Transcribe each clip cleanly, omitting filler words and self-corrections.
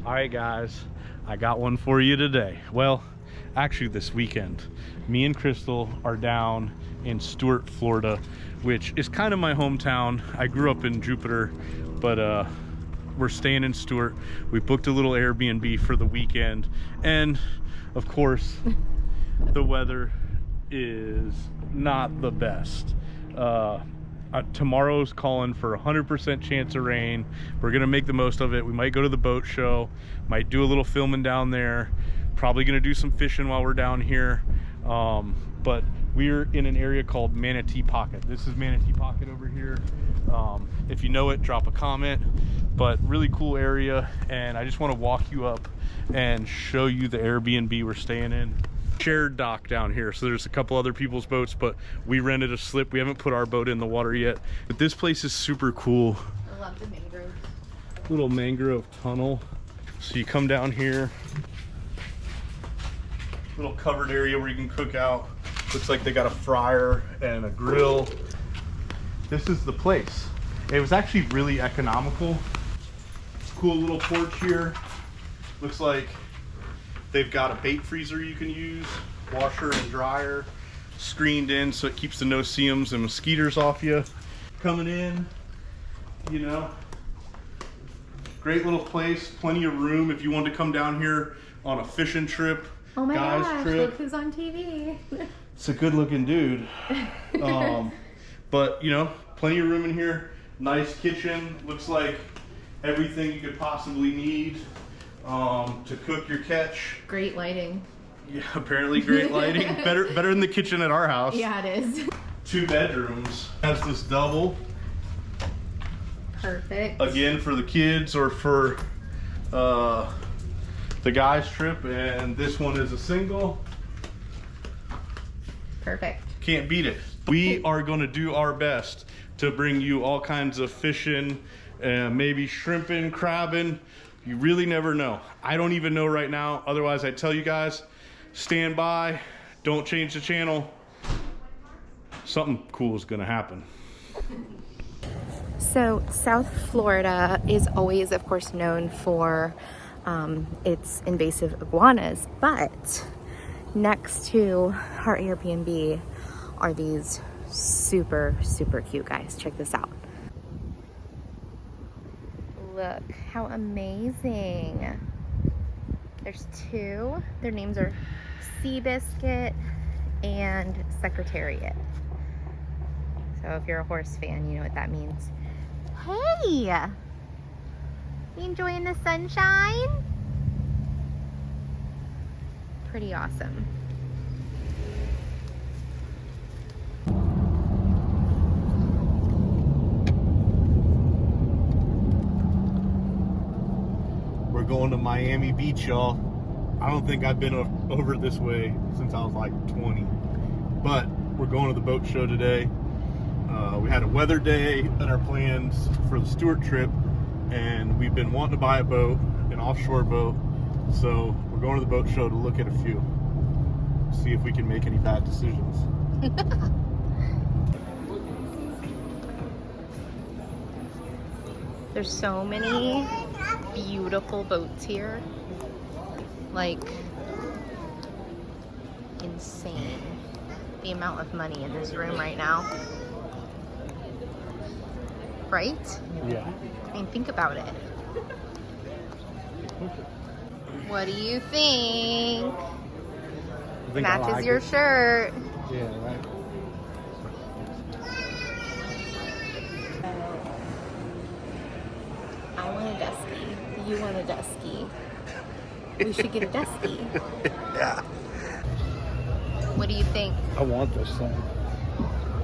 All right, guys, I got one for you today. Well, actually this weekend, me and Crystal are down in Stuart, Florida, which is kind of my hometown. I grew up in Jupiter, but we're staying in Stuart. We booked a little Airbnb for the weekend, and of course, the weather is not the best. Tomorrow's calling for 100% chance of rain. We're gonna make the most of it. We might go to the boat show, might do a little filming down there, probably gonna do some fishing while we're down here. But we're in an area called Manatee Pocket. This is Manatee Pocket over here. If you know it, drop a comment. But really cool area, and I just want to walk you up and show you the Airbnb we're staying in. Shared dock down here, so there's a couple other people's boats, but we rented a slip. We haven't put our boat in the water yet, but this place is super cool. I love the mangrove. Little mangrove tunnel. So you come down here, little covered area where you can cook out. Looks like they got a fryer and a grill. This is the place. It was actually really economical. Cool little porch here. Looks like they've got a bait freezer you can use, washer and dryer, screened in so it keeps the no-see-ums and mosquitoes off you. Coming in, you know, great little place, plenty of room if you want to come down here on a fishing trip. Oh my guys gosh, trip. look who's on TV. It's a good looking dude. But you know, plenty of room in here. Nice kitchen, looks like everything you could possibly need to cook your catch. Great lighting. Yeah, apparently great lighting. better than the kitchen at our house. Yeah, it is. 2 bedrooms. Has this double. Perfect. Again, for the kids or for the guys trip, and this one is a single. Perfect. Can't beat it. We are going to do our best to bring you all kinds of fishing, maybe shrimping, crabbing. You really never know. I don't even know right now. Otherwise, I tell you guys, stand by, don't change the channel. Something cool is gonna happen. So South Florida is always, of course, known for its invasive iguanas, but next to our Airbnb are these super, super cute guys. Check this out. Look how amazing. There's 2. Their names are Seabiscuit and Secretariat. So if you're a horse fan, you know what that means. Hey! You enjoying the sunshine? Pretty awesome. We're going to Miami Beach, y'all. I don't think I've been over this way since I was like 20. But we're going to the boat show today. We had a weather day in our plans for the Stuart trip, and we've been wanting to buy a boat, an offshore boat. So we're going to the boat show to look at a few. See if we can make any bad decisions. There's so many beautiful boats here. Like, insane. The amount of money in this room right now. Right? Yeah. I mean, think about it. What do you think? Matches your shirt. Yeah, right. I want a dusky. You want a dusky. We should get a dusky. Yeah. What do you think? I want this thing.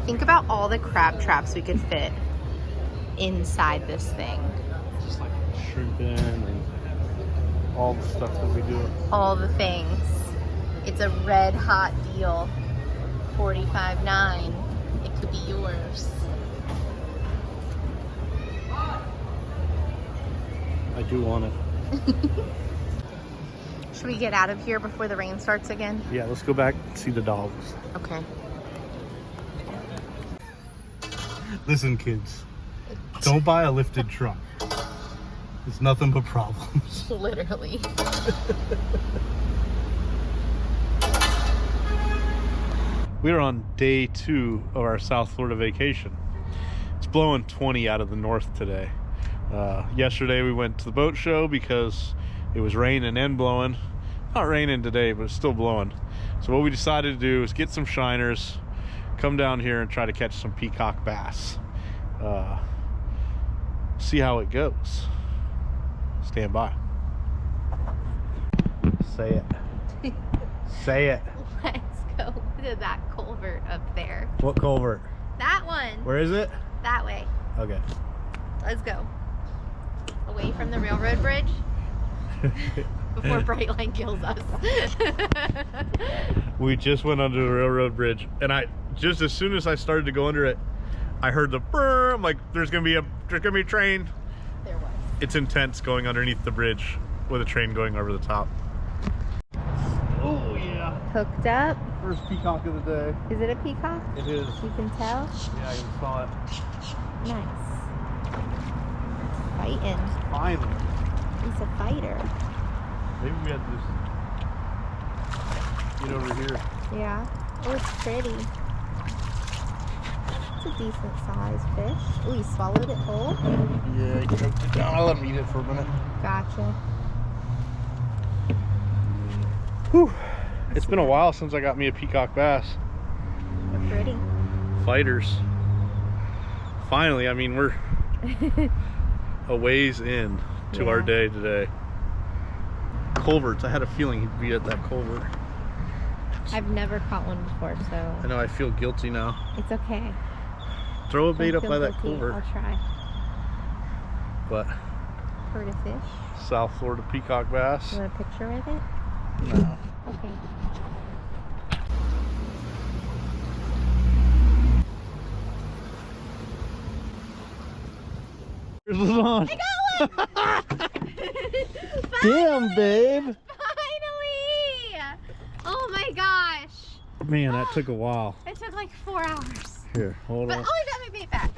Think about all the crab traps we could fit inside this thing. Just like shrimping and all the stuff that we do. All the things. It's a red hot deal. $45.9. It could be yours. I do want it. Should we get out of here before the rain starts again? Yeah, let's go back and see the dogs. Okay. Listen, kids, don't buy a lifted truck. It's nothing but problems. Literally. We're on day 2 of our South Florida vacation. It's blowing 20 out of the north today. Yesterday we went to the boat show because it was raining and blowing. Not raining today, but it's still blowing. So what we decided to do is get some shiners, come down here and try to catch some peacock bass. See how it goes. Stand by. Say it. Say it. Let's go to that culvert up there. What culvert? That one. Where is it? That way. Okay. Let's go. Away from the railroad bridge. Before Brightline kills us. We just went under the railroad bridge, and just as soon as I started to go under it, I heard the brrr. I'm like, there's gonna be a train. There was. It's intense going underneath the bridge with a train going over the top. Oh yeah. Hooked up. First peacock of the day. Is it a peacock? It is. You can tell? Yeah, I can smell it. Nice. Fighting. Finally. He's a fighter. Maybe we had to get over here. Yeah. Oh, it's pretty. It's a decent sized fish. Oh, you swallowed it whole? Yeah, you choked it down. I'll let him eat it for a minute. Gotcha. Whew. It's been a while since I got me a peacock bass. They're pretty. Fighters. Finally, I mean, we're a ways in to our day today. Culverts. I had a feeling he'd be at that culvert. I've never caught one before, so I know, I feel guilty now. it's okay. Throw a bait Don't up feel by that guilty. culvert. I'll try. But Heard a fish. South Florida peacock bass. You want a picture with it? No. Okay. Here's the on. I got one! Damn, babe. Finally! Oh my gosh. Man, that took a while. It took like 4 hours. Here, hold But on. oh, I got my bait back.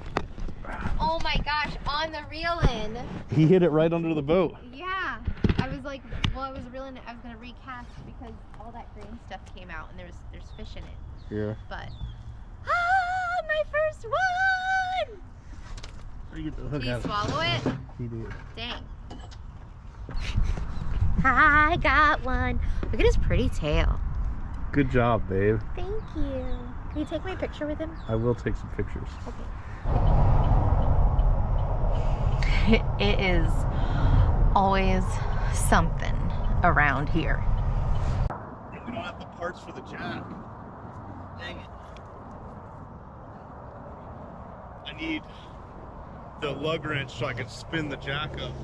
Oh my gosh, on the reel in. He hit it right under the boat. Yeah. I was like, well, I was reeling it. I was gonna recast because all that green stuff came out and there's fish in it. Yeah. But my first one! Did you swallow it? He did. Dang. I got one. Look at his pretty tail. Good job, babe. Thank you. Can you take my picture with him? I will take some pictures. Okay. It is always something around here. We don't have the parts for the jack. Dang it. I need the lug wrench so I can spin the jack up.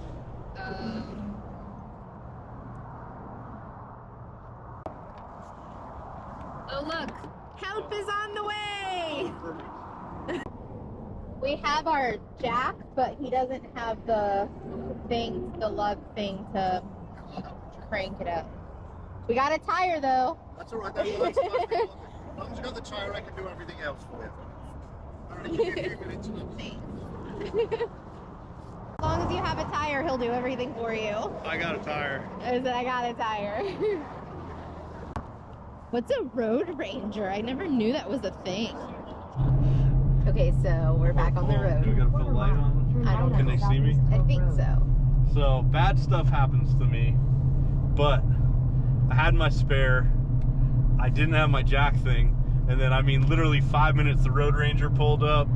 Oh look, help is on the way! We have our jack, but he doesn't have the lug thing to crank it up. We got a tire though. That's all right. That's fine. As long as you got the tire, I can do everything else for you. All right, give me a few minutes. As long as you have a tire, he'll do everything for you. I got a tire. I got a tire. What's a road ranger? I never knew that was a thing. Okay, so we're back on the road. Do we gotta put a light on? I don't know. Can they see me? I think so. So bad stuff happens to me, but I had my spare. I didn't have my jack thing, and then I mean literally 5 minutes the road ranger pulled up.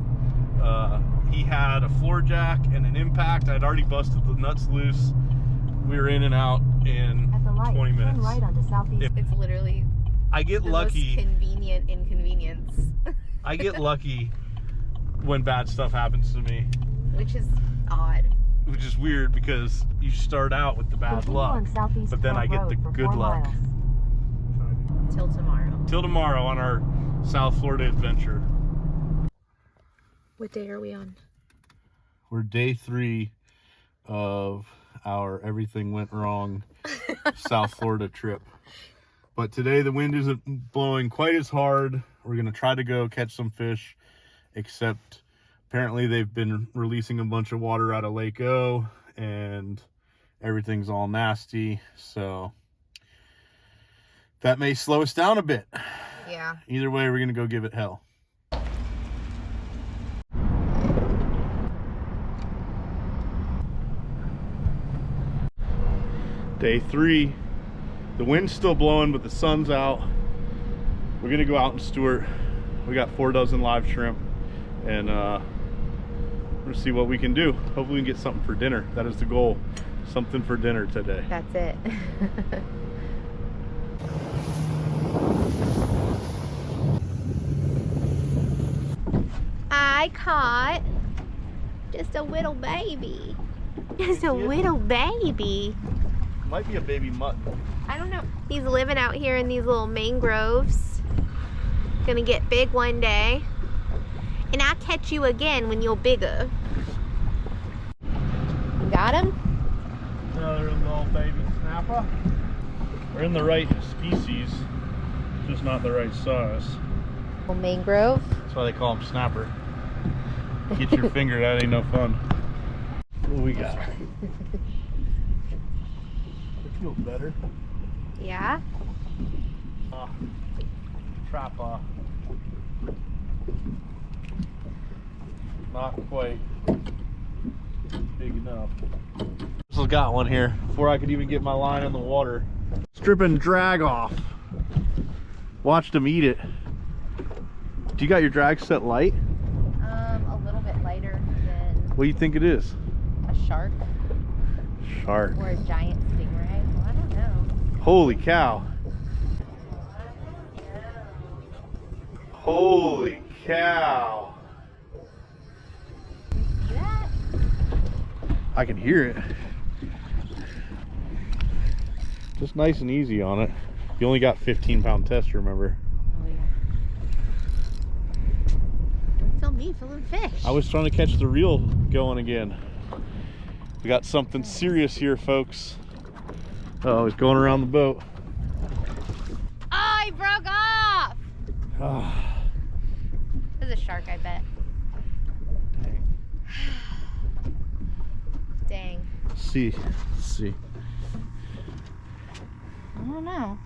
He had a floor jack and an impact. I'd already busted the nuts loose. We were in and out in 20 minutes. Right onto Southeast. It's literally I get the lucky. most convenient inconvenience. I get lucky when bad stuff happens to me, Which is odd. which is weird because you start out with the bad Continue luck, on Southeast but then I get the Road for good 4 luck. miles. Till tomorrow. Till tomorrow on our South Florida adventure. What day are we on? We're day 3 of our everything went wrong South Florida trip. But today the wind isn't blowing quite as hard. We're gonna try to go catch some fish, except apparently they've been releasing a bunch of water out of Lake O, and everything's all nasty, so that may slow us down a bit. Yeah. Either way, we're gonna go give it hell. Day 3. The wind's still blowing, but the sun's out. We're gonna go out in Stuart. We got 4 dozen live shrimp, and we're gonna see what we can do. Hopefully we can get something for dinner. That is the goal. Something for dinner today. That's it. I caught just a little baby. Just a little baby. Might be a baby mutt. I don't know. He's living out here in these little mangroves. Gonna get big one day. And I'll catch you again when you're bigger. Got him? Another little baby snapper. We're in the right species, just not the right size. Little mangrove. That's why they call them snapper. Get your finger, that ain't no fun. What we got? It feels better. Yeah? Trap not quite big enough. This has got one here before I could even get my line in the water. Stripping drag off. Watched him eat it. Do you got your drag set light? A little bit lighter than What do you think it is? a shark Shark. or a giant stingray. Well, I don't know. Holy cow. Holy cow. You see that? I can hear it. Just nice and easy on it. You only got 15-pound test, remember? Oh yeah. Don't tell me, filling fish. I was trying to catch the reel going again. We got something serious here, folks. Oh, it's going around the boat. Oh, he broke off! Ah, There's a shark, I bet. Dang. see. I don't know.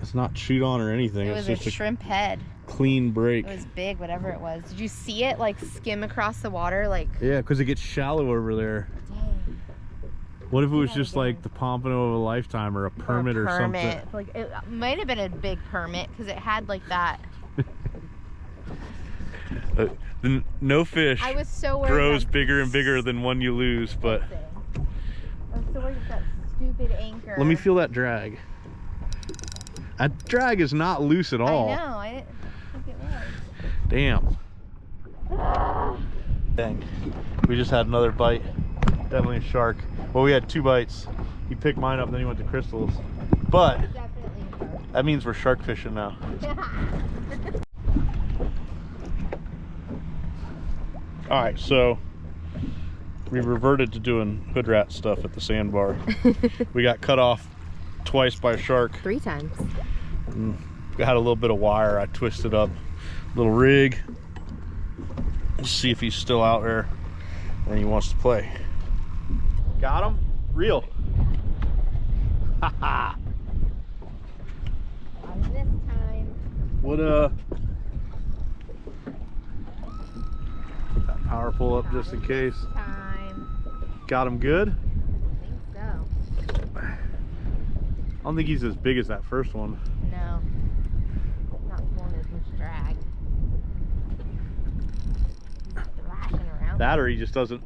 It's not chewed on or anything. It It's was a just a shrimp head. clean break. It was big, whatever it was. Did you see it like skim across the water? Like, Yeah, because it gets shallow over there. dang. What if it was that just again. like the pompano of a lifetime or a permit or something? Like, it might have been a big permit because it had like that. No fish I was so worried. grows about bigger and bigger than one you lose, but fixing. I was so worried about that stupid anchor. let me feel that drag. That drag is not loose at all. I know. I didn't think it was. Damn. Dang. We just had another bite. Definitely a shark. Well, we had 2 bites. He picked mine up and then he went to Crystal's. But Definitely a shark. that means we're shark fishing now. All right, so we reverted to doing hood rat stuff at the sandbar. We got cut off twice by a shark. 3 times. We had a little bit of wire. I twisted up, little rig. We'll see if he's still out there and he wants to play. Got him? Reel. Ha ha. This time. What got power pull up just in case. Time. Got him good? I think so. I don't think he's as big as that first one. No. Not pulling as much drag. He's thrashing around. That or he just doesn't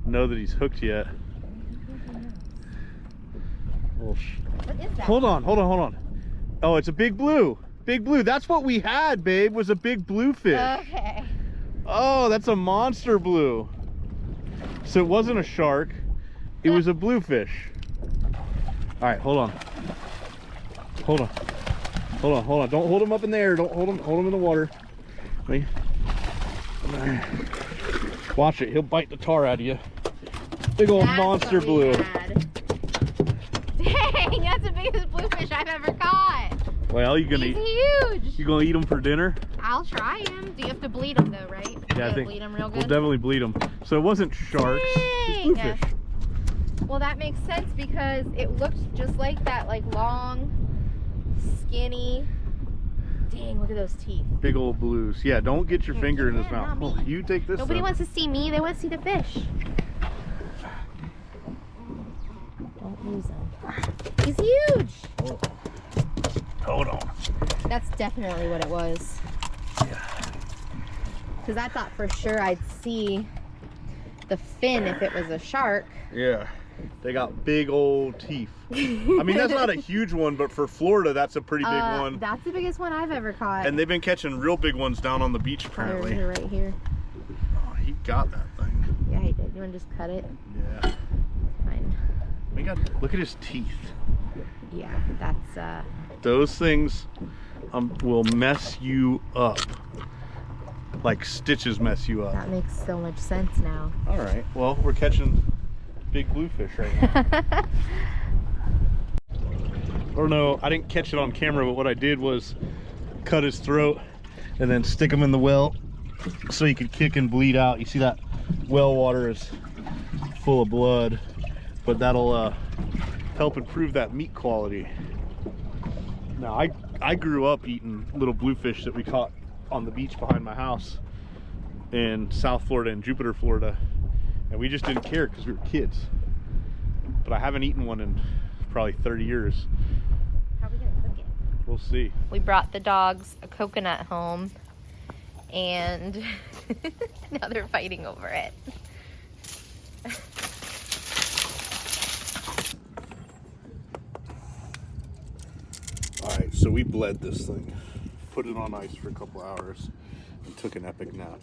know that he's hooked yet. Well, What is that? hold on. Oh, it's a big blue. Big blue. That's what we had, babe, was a big bluefish. Okay. Oh, that's a monster blue. So it wasn't a shark. It was a bluefish. All right, hold on. Don't hold him up in the air. Don't hold him in the water. Wait. Watch it. He'll bite the tar out of you. Big old That's monster what we blue. had. Dang, that's the biggest bluefish I've ever caught. Well, you gonna He's eat? huge. You gonna eat him for dinner? I'll try them. Do you have to bleed them though, right? Yeah, I think bleed them real good. we'll definitely bleed them. So it wasn't sharks, it was Dang. bluefish. Well, that makes sense because it looked just like that, like long, skinny. Dang, look at those teeth. Big old blues. Yeah, don't get your finger in his not mouth. me. Oh, you take this. Nobody then. wants to see me. They want to see the fish. Don't lose him. He's huge. Hold on. That's definitely what it was. Yeah. Because I thought for sure I'd see the fin if it was a shark. Yeah. They got big old teeth. I mean, that's not a huge one, but for Florida, that's a pretty big one. That's the biggest one I've ever caught. And they've been catching real big ones down on the beach apparently. Right here. Oh, he got that thing. Yeah, he did. You want to just cut it? Yeah. Fine. Look at his teeth. Yeah, that's Those things will mess you up. Like stitches mess you up. that makes so much sense now. All right. Well, we're catching big bluefish right now. Or no, I didn't catch it on camera, but what I did was cut his throat and then stick him in the well so he could kick and bleed out. You see that well water is full of blood, but that'll help improve that meat quality. Now, I grew up eating little bluefish that we caught on the beach behind my house in South Florida and Jupiter, Florida, and we just didn't care because we were kids. But I haven't eaten one in probably 30 years. How are we gonna cook it? We'll see. We brought the dogs a coconut home, and now they're fighting over it. All right, so we bled this thing, put it on ice for a couple hours, and took an epic nap.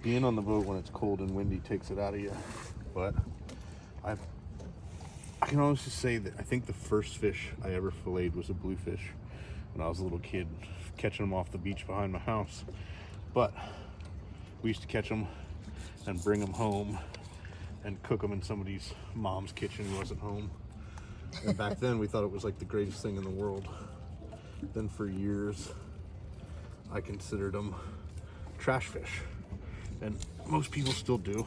Being on the boat when it's cold and windy takes it out of you, but I can honestly say that I think the first fish I ever filleted was a bluefish when I was a little kid, catching them off the beach behind my house. But we used to catch them and bring them home and cook them in somebody's mom's kitchen who wasn't home. And back then we thought it was like the greatest thing in the world. Then for years I considered them trash fish, and most people still do.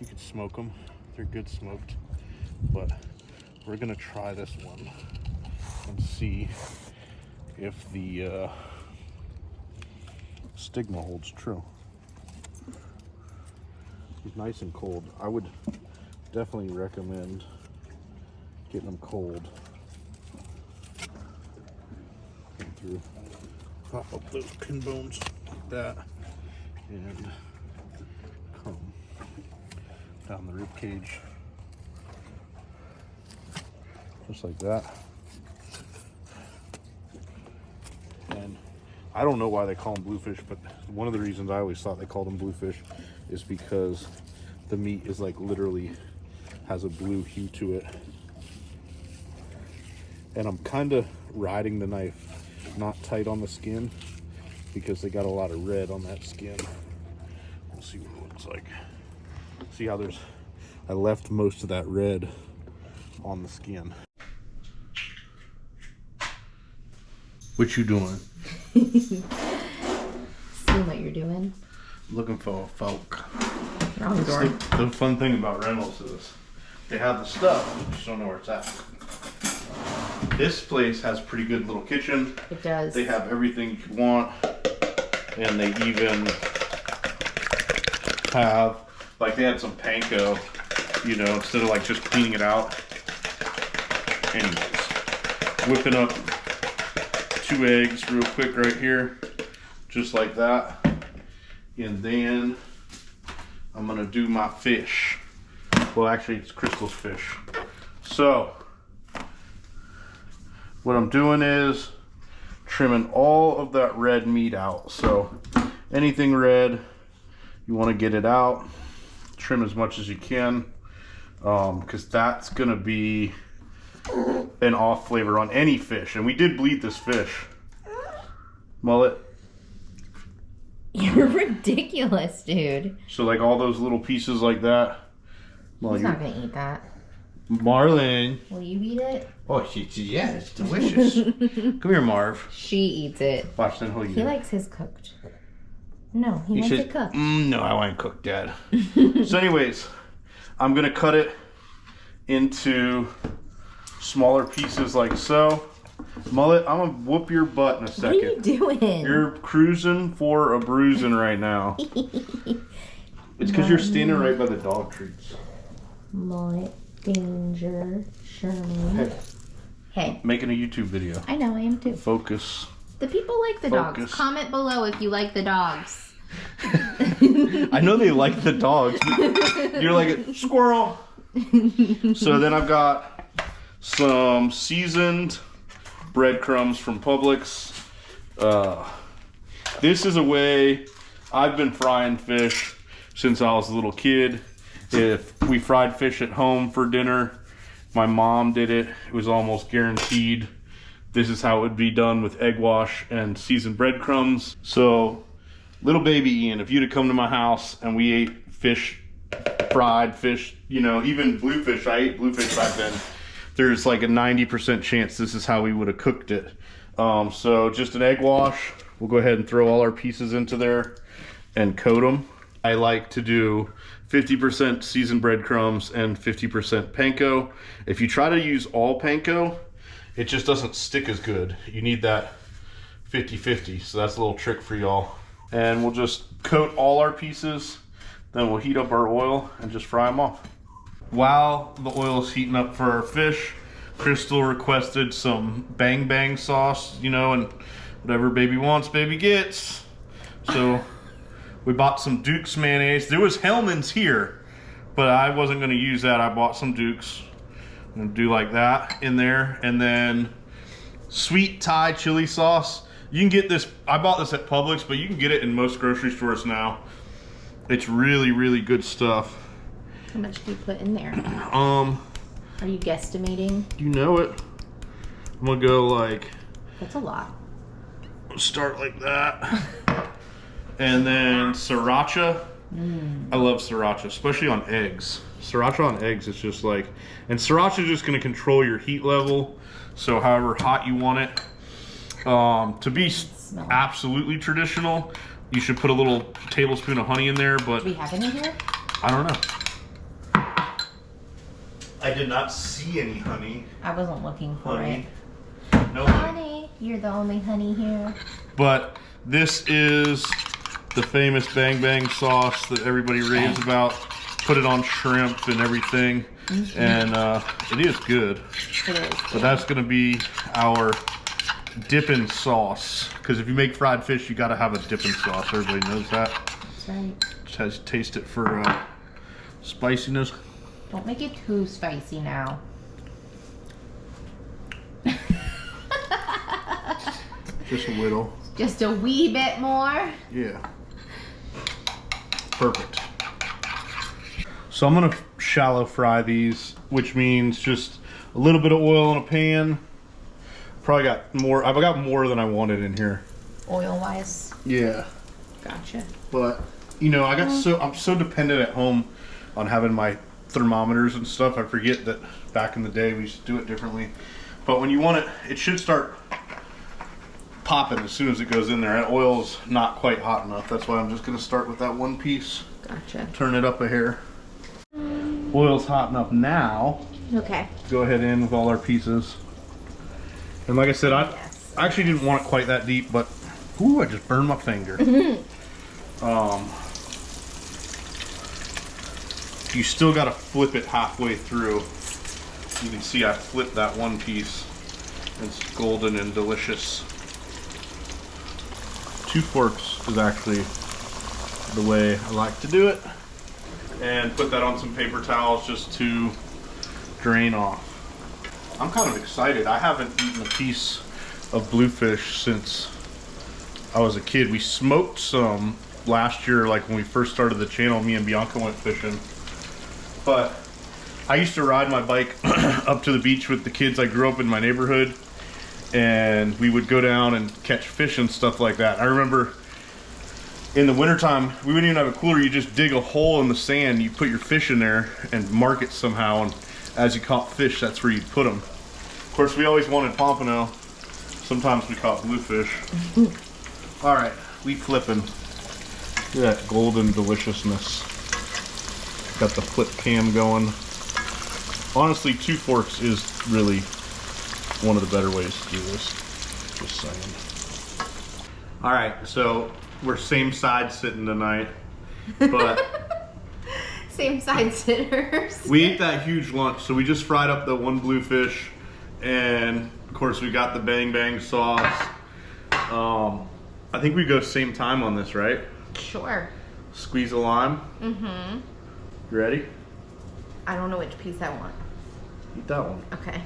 You could smoke them, they're good smoked, but we're gonna try this one and see if the stigma holds true. He's nice and cold. I would definitely recommend getting them cold. Come through, pop up those pin bones like that, and come down the rib cage, just like that. And I don't know why they call them bluefish, but one of the reasons I always thought they called them bluefish is because the meat is like literally has a blue hue to it. And I'm kind of riding the knife not tight on the skin because they got a lot of red on that skin. We'll see what it looks like. See how I left most of that red on the skin. What you doing? Seeing what you're doing. Looking for folk. Wrong door. The fun thing about rentals is they have the stuff, but you just don't know where it's at. This place has a pretty good little kitchen. It does. They have everything you could want, and they even have, like, they had some panko, you know, instead of like just cleaning it out. Anyways, whipping up 2 eggs real quick right here, just like that, and then I'm gonna do my fish. Well, actually it's Crystal's fish. So what I'm doing is trimming all of that red meat out. So anything red, you want to get it out, trim as much as you can, because that's gonna be an off flavor on any fish. And we did bleed this fish. Mullet. You're ridiculous, dude. So like all those little pieces like that. Well, He's not gonna eat that. Marlin. Will you eat it? Oh, yeah, it's delicious. Come here, Marv. She eats it. Watch, then he'll eat He it. likes his cooked. No, he wants it cooked. No, I want it cooked, Dad. So anyways, I'm going to cut it into smaller pieces like so. Mullet, I'm going to whoop your butt in a second. What are you doing? You're cruising for a bruising right now. It's because you're standing right by the dog treats. Mullet, danger, Sherman. Hey. Hey. Making a YouTube video. I know, I am too. Focus. The people like the dogs. Focus. Comment below if you like the dogs. I know they like the dogs, but you're like a squirrel. So then I've got some seasoned breadcrumbs from Publix. This is a way I've been frying fish since I was a little kid. If we fried fish at home for dinner, my mom did it. It was almost guaranteed. This is how it would be done with egg wash and seasoned breadcrumbs. So, little baby Ian, if you'd have come to my house and we ate fish, fried fish, you know, even bluefish, I ate bluefish back then, there's like a 90% chance this is how we would have cooked it. So just an egg wash. We'll go ahead and throw all our pieces into there and coat them. I like to do 50% seasoned breadcrumbs and 50% panko. If you try to use all panko, it just doesn't stick as good. You need that 50-50, so that's a little trick for y'all. And we'll just coat all our pieces, then we'll heat up our oil and just fry them off. While the oil is heating up for our fish, Crystal requested some bang bang sauce, you know, and whatever baby wants, baby gets. So we bought some Duke's mayonnaise. There was Hellman's here, but I wasn't gonna use that. I bought some Duke's. I'm gonna do like that in there. And then sweet Thai chili sauce. You can get this, I bought this at Publix, but you can get it in most grocery stores now. It's really, really good stuff. How much do you put in there? Are you guesstimating? You know it. I'm gonna go like, That's a lot. start like that. And then sriracha. I love sriracha, especially on eggs. Sriracha on eggs is just like, and sriracha is just gonna control your heat level. So however hot you want it. To be absolutely traditional, you should put a little tablespoon of honey in there, but Do we have any here? I don't know. I did not see any honey. I wasn't looking for Honey. it. No Honey, you're the only honey here. But this is the famous bang bang sauce that everybody raves about. Put it on shrimp and everything. And it is good. It is. But that's gonna be our dipping sauce. Because if you make fried fish, you gotta have a dipping sauce. Everybody knows that. That's right. Just taste it for spiciness. Don't make it too spicy now. Just a little. Just a wee bit more. Yeah. Perfect. So I'm gonna shallow fry these, which means just a little bit of oil in a pan. Probably got more. I've got more than I wanted in here. Oil wise. Yeah. Gotcha. But you know, I'm so dependent at home on having my thermometers and stuff. I forget that back in the day we used to do it differently. But when you want it, it should start popping as soon as it goes in there. That oil's not quite hot enough. That's why I'm just gonna start with that one piece. Gotcha. Turn it up a hair. Oil's hot enough now. Okay. Go ahead in with all our pieces. And like I said, I actually didn't want it quite that deep, but ooh, I just burned my finger. You still got to flip it halfway through. You can see I flipped that one piece. It's golden and delicious. 2 forks is actually the way I like to do it. And put that on some paper towels just to drain off. I'm kind of excited. I haven't eaten a piece of bluefish since I was a kid. We smoked some last year, like when we first started the channel. Me and Bianca went fishing. But I used to ride my bike up to the beach with the kids. I grew up in my neighborhood, and we would go down and catch fish and stuff like that. I remember in the wintertime, we wouldn't even have a cooler. You just dig a hole in the sand, you put your fish in there and mark it somehow. And as you caught fish, that's where you put them. Of course, we always wanted pompano. Sometimes we caught bluefish. All right, we flipping. Look at that golden deliciousness. Got the flip cam going. Honestly, 2 forks is really one of the better ways to do this. Just saying. All right, so we're same side sitting tonight, but Same side sitters. we ate that huge lunch. So we just fried up the 1 bluefish, and of course we got the bang bang sauce. I think we go same time on this, right? Sure. Squeeze a lime. Mm-hmm. You ready? I don't know which piece I want. Eat that one. Okay.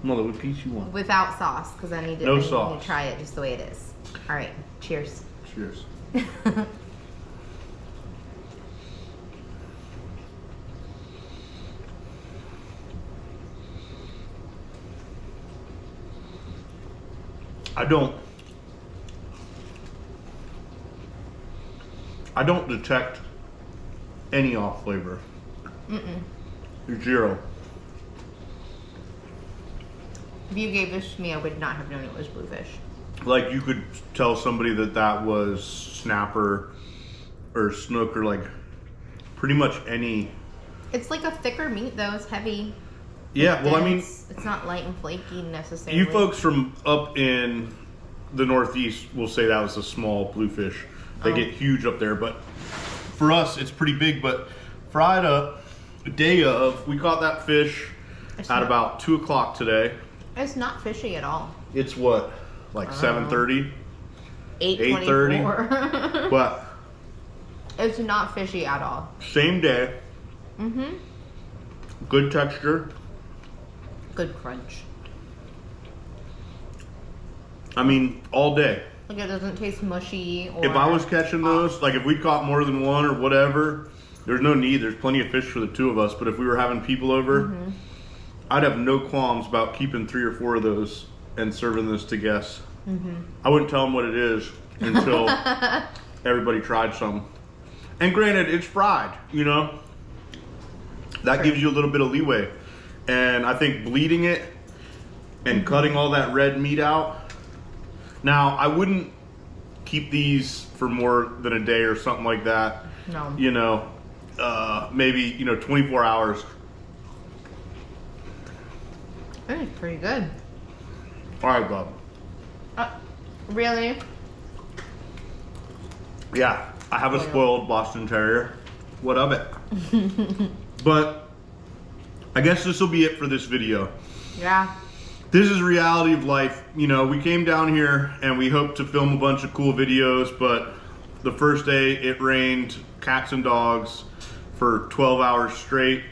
Mother, what piece you want? Without sauce, because I need to, No I need sauce. to try it just the way it is. All right. Cheers. Cheers. I don't detect any off flavor. Zero. If you gave this to me, I would not have known it was bluefish. Like you could tell somebody that that was snapper or snook or like pretty much any. It's like a thicker meat though. It's heavy. Yeah, well, I mean, it's not light and flaky necessarily. you folks from up in the Northeast will say that was a small bluefish. They get huge up there, but for us, it's pretty big. But fried up, day of, we caught that fish at about 2 o'clock today. It's not fishy at all. It's what, like 7:30? 8:24. But It's not fishy at all. same day. Mm-hmm. Good texture. Good crunch. I mean, all day. Like it doesn't taste mushy or... If I was catching those, like if we caught more than one or whatever, there's no need. There's plenty of fish for the 2 of us. But if we were having people over, I'd have no qualms about keeping 3 or 4 of those and serving this to guests. I wouldn't tell them what it is until everybody tried some. And granted, it's fried, you know? That gives you a little bit of leeway. And I think bleeding it and cutting all that red meat out. Now, I wouldn't keep these for more than a day or something like that. No. You know, maybe, 24 hours. It's pretty good. All right, Bob. Really? Yeah, I have a spoiled Boston Terrier. What of it? But I guess this will be it for this video. Yeah. This is reality of life. You know, we came down here and we hoped to film a bunch of cool videos, but the first day it rained cats and dogs for 12 hours straight.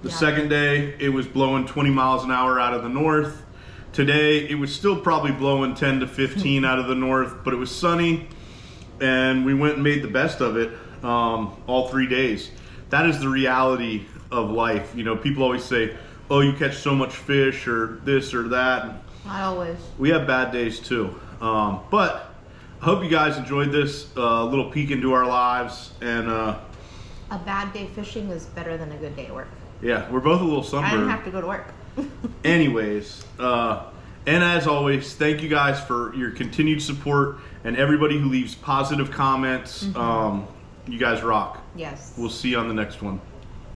The second day it was blowing 20 miles an hour out of the north. Today it was still probably blowing 10 to 15 out of the north, but it was sunny and we went and made the best of it all 3 days. That is the reality of life. You know, people always say, oh, you catch so much fish or this or that. Not always. We have bad days too. But I hope you guys enjoyed this little peek into our lives. And A bad day fishing is better than a good day at work. yeah, we're both a little I sunburned. didn't have to go to work. Anyways, and as always, thank you guys for your continued support and everybody who leaves positive comments. You guys rock. Yes. We'll see you on the next one.